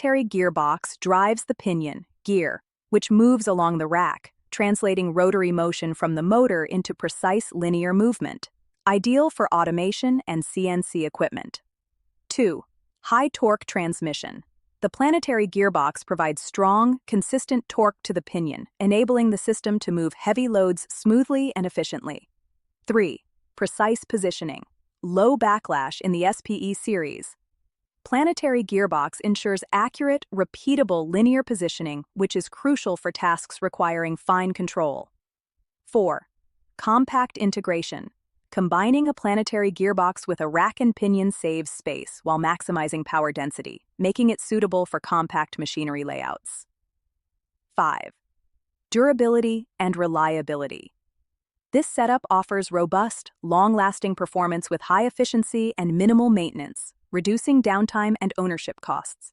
planetary gearbox drives the pinion, gear, which moves along the rack, translating rotary motion from the motor into precise linear movement, ideal for automation and CNC equipment. 2. High-torque transmission. The planetary gearbox provides strong, consistent torque to the pinion, enabling the system to move heavy loads smoothly and efficiently. 3. Precise positioning. Low backlash in the SPE Series. Planetary gearbox ensures accurate, repeatable linear positioning, which is crucial for tasks requiring fine control. 4. Compact integration. Combining a planetary gearbox with a rack and pinion saves space while maximizing power density, making it suitable for compact machinery layouts. 5. Durability and reliability. This setup offers robust, long-lasting performance with high efficiency and minimal maintenance, reducing downtime and ownership costs.